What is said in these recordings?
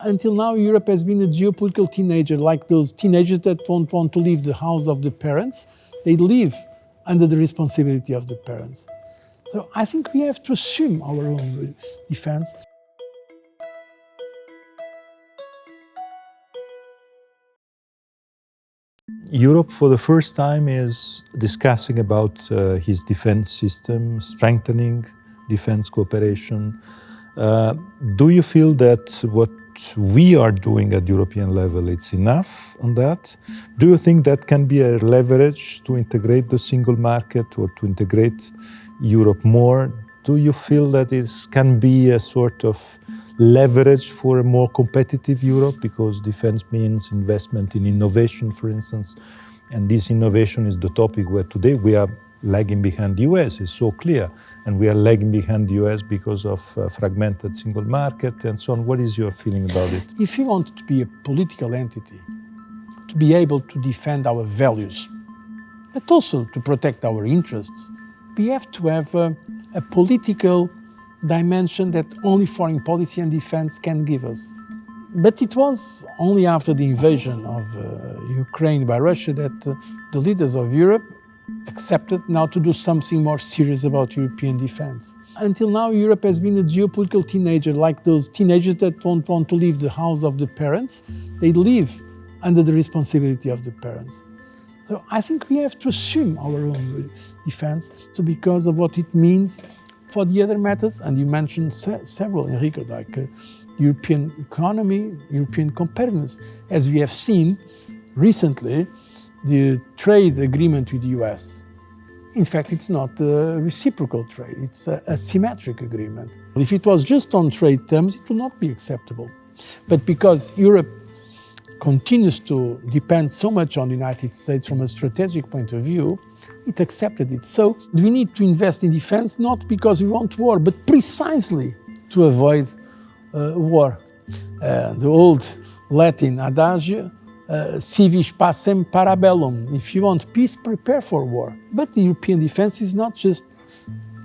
Until now, Europe has been a geopolitical teenager, like those teenagers that don't want to leave the house of the parents. They live under the responsibility of the parents. So I think we have to assume our own defense. Europe, for the first time, is discussing about his defense system, strengthening defense cooperation. Do you feel that what we are doing at European level, it's enough on that? Do you think that can be a leverage to integrate the single market or to integrate Europe more? Do you feel that it can be a sort of leverage for a more competitive Europe? Because defense means investment in innovation, for instance, and this innovation is the topic where today we are lagging behind the US, it's so clear. And we are lagging behind the US because of fragmented single market and so on. What is your feeling about it? If you want to be a political entity, to be able to defend our values, but also to protect our interests, we have to have a political dimension that only foreign policy and defense can give us. But it was only after the invasion of Ukraine by Russia that the leaders of Europe accepted now to do something more serious about European defense. Until now, Europe has been a geopolitical teenager, like those teenagers that don't want to leave the house of the parents. They live under the responsibility of the parents. So I think we have to assume our own defense, so because of what it means for the other matters, and you mentioned several, Enrico, like European economy, European competitiveness. As we have seen recently, the trade agreement with the US, in fact, it's not a reciprocal trade, it's a symmetric agreement. If it was just on trade terms, it would not be acceptable. But because Europe continues to depend so much on the United States from a strategic point of view, it accepted it. So we need to invest in defense, not because we want war, but precisely to avoid war. The old Latin adagio, si vis pacem para bellum. If you want peace, prepare for war. But the European defense is not just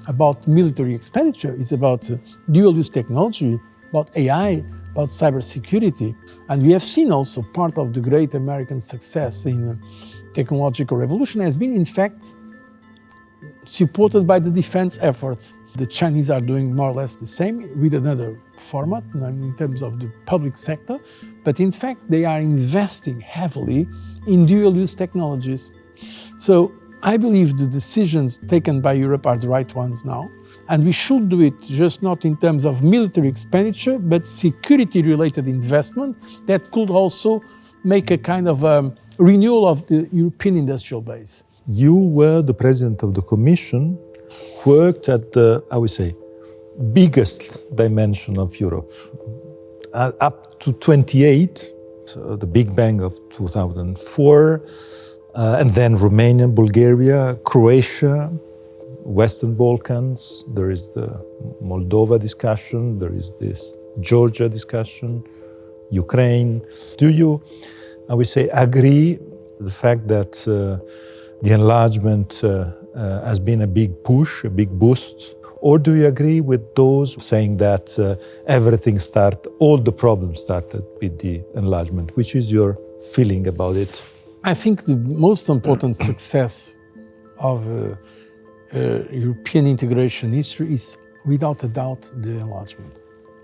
about military expenditure, it's about dual-use technology, about AI, about cybersecurity. And we have seen also part of the great American success in technological revolution has been, in fact, supported by the defense efforts. The Chinese are doing more or less the same with another format in terms of the public sector, but in fact they are investing heavily in dual-use technologies. So I believe the decisions taken by Europe are the right ones now, and we should do it just not in terms of military expenditure, but security-related investment that could also make a kind of renewal of the European industrial base. You were the president of the Commission, worked at the, I would say, biggest dimension of Europe, up to 28, so the Big Bang of 2004, and then Romania, Bulgaria, Croatia, Western Balkans, there is the Moldova discussion, there is this Georgia discussion, Ukraine. Do you, I would say, agree the fact that the enlargement has been a big push, a big boost? Or do you agree with those saying that all the problems started with the enlargement? Which is your feeling about it? I think the most important success of European integration history is, without a doubt, the enlargement.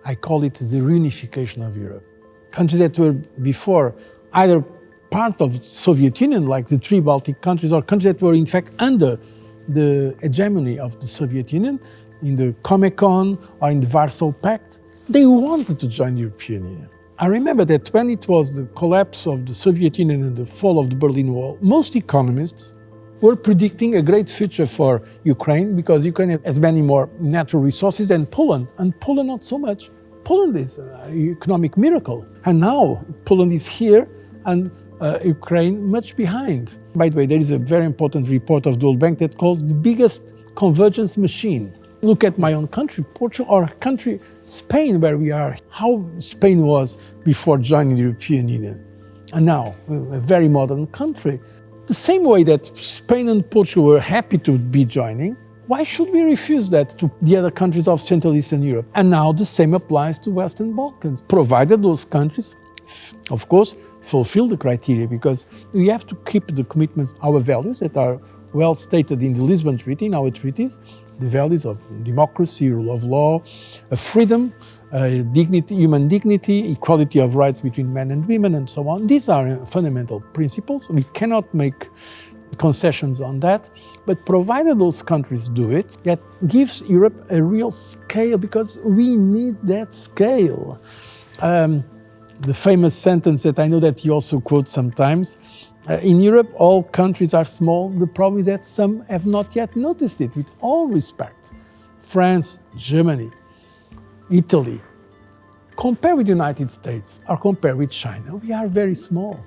I call it the reunification of Europe. Countries that were before either part of the Soviet Union, like the three Baltic countries, or countries that were in fact under the hegemony of the Soviet Union, in the Comecon or in the Warsaw Pact, they wanted to join the European Union. I remember that when it was the collapse of the Soviet Union and the fall of the Berlin Wall, most economists were predicting a great future for Ukraine, because Ukraine has many more natural resources than Poland, and Poland not so much. Poland is an economic miracle. And now Poland is here and Ukraine much behind. By the way, there is a very important report of the World Bank that calls the biggest convergence machine. Look at my own country, Portugal, or country, Spain, where we are, how Spain was before joining the European Union. And now, a very modern country. The same way that Spain and Portugal were happy to be joining, Why should we refuse that to the other countries of Central Eastern Europe? And now the same applies to Western Balkans, provided those countries, of course, fulfill the criteria, because we have to keep the commitments, our values that are well stated in the Lisbon Treaty, in our treaties, the values of democracy, rule of law, freedom, dignity, human dignity, equality of rights between men and women, and so on. These are fundamental principles. We cannot make concessions on that, but provided those countries do it, that gives Europe a real scale, because we need that scale. The famous sentence that I know that you also quote sometimes, in Europe all countries are small, the problem is that some have not yet noticed it, with all respect. France, Germany, Italy, compare with the United States or compare with China, we are very small.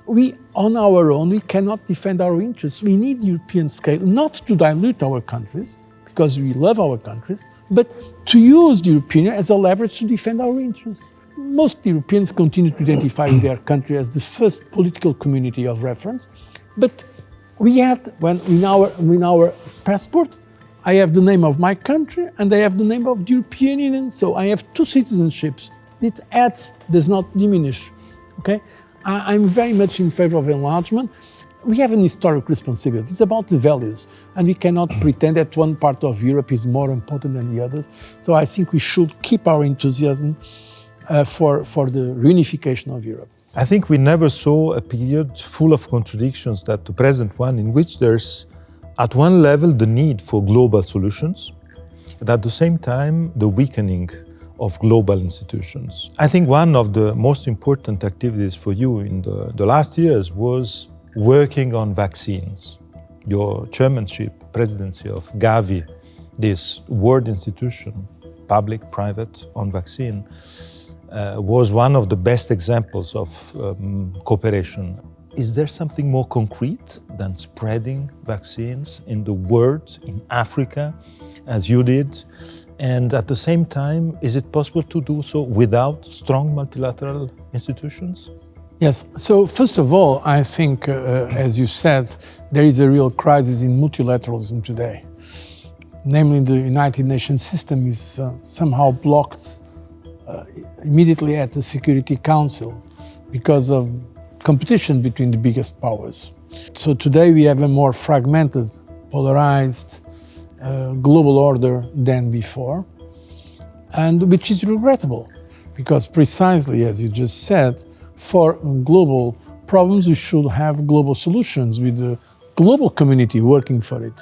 We, on our own, we cannot defend our interests. We need European scale, not to dilute our countries, because we love our countries, but to use the European Union as a leverage to defend our interests. Most Europeans continue to identify their country as the first political community of reference, but we had, in our passport, I have the name of my country and I have the name of the European Union, so I have two citizenships. It adds, does not diminish, okay? I'm very much in favor of enlargement. We have an historic responsibility. It's about the values, and we cannot pretend that one part of Europe is more important than the others. So I think we should keep our enthusiasm for the reunification of Europe. I think we never saw a period full of contradictions that the present one, in which there's, at one level, the need for global solutions, and at the same time, the weakening of global institutions. I think one of the most important activities for you in the last years was working on vaccines. Your chairmanship, presidency of Gavi, this world institution, public, private, on vaccine, was one of the best examples of cooperation. Is there something more concrete than spreading vaccines in the world, in Africa, as you did? And at the same time, is it possible to do so without strong multilateral institutions? Yes. So first of all, I think, as you said, there is a real crisis in multilateralism today. Namely, the United Nations system is somehow blocked immediately at the Security Council because of competition between the biggest powers. So today we have a more fragmented, polarized global order than before, and which is regrettable, because precisely as you just said, for global problems we should have global solutions with the global community working for it.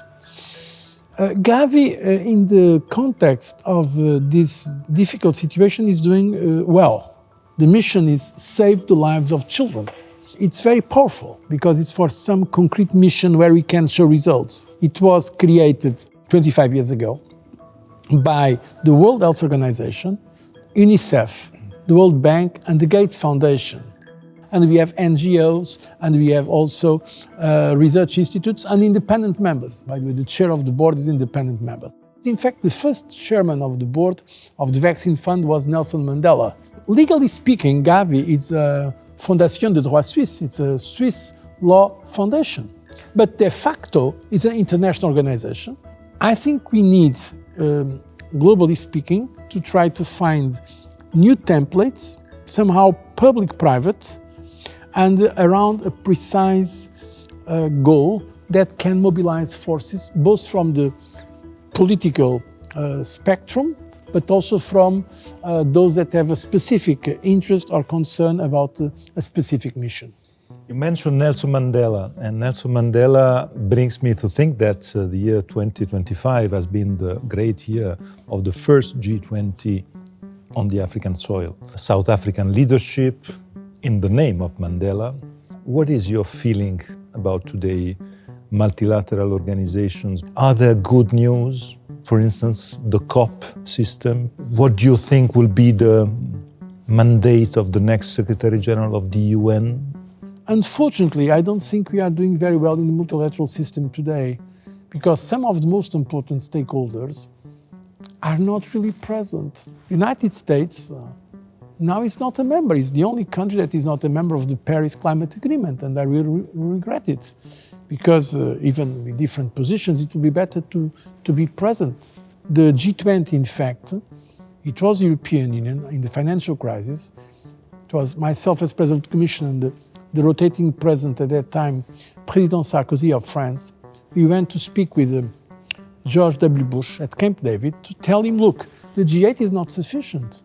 Gavi, in the context of this difficult situation, is doing well. The mission is save the lives of children. It's very powerful because it's for some concrete mission where we can show results. It was created 25 years ago by the World Health Organization, UNICEF, the World Bank, and the Gates Foundation. And we have NGOs, and we have also research institutes and independent members. By the way, the chair of the board is independent members. In fact, the first chairman of the board of the Vaccine Fund was Nelson Mandela. Legally speaking, Gavi is a Fondation de droit suisse. It's a Swiss law foundation. But de facto, it's an international organization. I think we need, globally speaking, to try to find new templates, somehow public-private, and around a precise goal that can mobilize forces, both from the political spectrum, but also from those that have a specific interest or concern about a specific mission. You mentioned Nelson Mandela, and Nelson Mandela brings me to think that the year 2025 has been the great year of the first G20 on the African soil. South African leadership in the name of Mandela. What is your feeling about today multilateral organizations? Are there good news? For instance, the COP system. What do you think will be the mandate of the next Secretary General of the UN? Unfortunately, I don't think we are doing very well in the multilateral system today, because some of the most important stakeholders are not really present. The United States now is not a member. It's the only country that is not a member of the Paris Climate Agreement, and I really regret it. because even with different positions, it will be better to be present. The G20, in fact, it was the European Union in the financial crisis. It was myself as President of the Commission and the rotating president at that time, President Sarkozy of France. We went to speak with George W. Bush at Camp David to tell him, look, the G8 is not sufficient.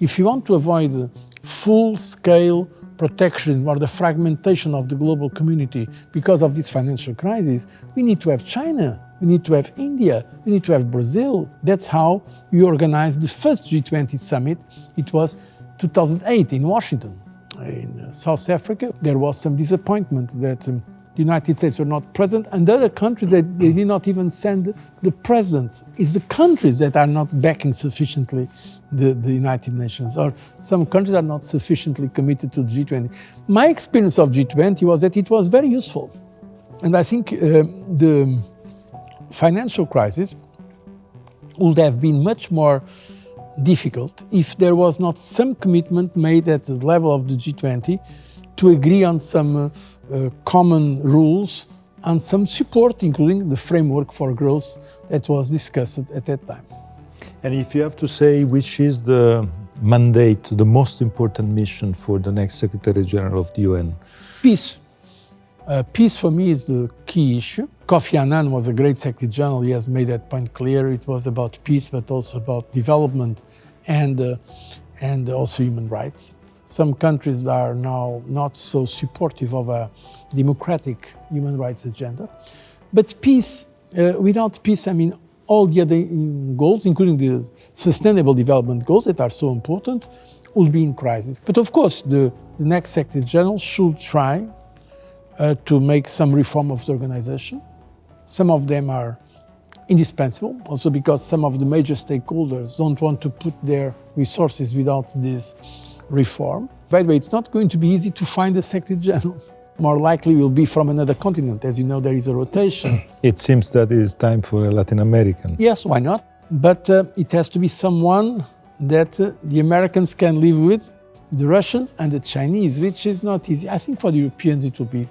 If you want to avoid full-scale protectionism or the fragmentation of the global community because of this financial crisis, we need to have China, we need to have India, we need to have Brazil. That's how we organized the first G20 summit. It was 2008 in Washington. In South Africa, there was some disappointment that the United States were not present, and other countries that they did not even send the president. It's the countries that are not backing sufficiently the United Nations, or some countries are not sufficiently committed to the G20. My experience of G20 was that it was very useful. And I think the financial crisis would have been much more difficult if there was not some commitment made at the level of the G20 to agree on some common rules and some support, including the framework for growth that was discussed at that time. And if you have to say which is the mandate, the most important mission for the next Secretary General of the UN? Peace. Peace for me is the key issue. Kofi Annan was a great Secretary General. He has made that point clear. It was about peace, but also about development and also human rights. Some countries are now not so supportive of a democratic human rights agenda. But peace, without peace, I mean, all the other goals, including the sustainable development goals that are so important, will be in crisis. But of course, the next Secretary General should try to make some reform of the organization. Some of them are indispensable, also because some of the major stakeholders don't want to put their resources without this reform. By the way, it's not going to be easy to find a Secretary General. More likely will be from another continent. As you know, there is a rotation. It seems that it is time for a Latin American. Yes, why not? But it has to be someone that the Americans can live with, the Russians and the Chinese, which is not easy. I think for the Europeans it will be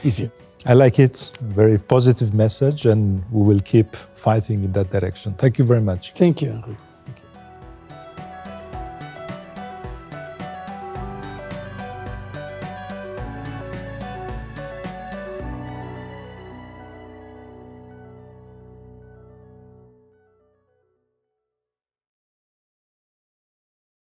easier. I like it. Very positive message, and we will keep fighting in that direction. Thank you very much. Thank you, Enrico.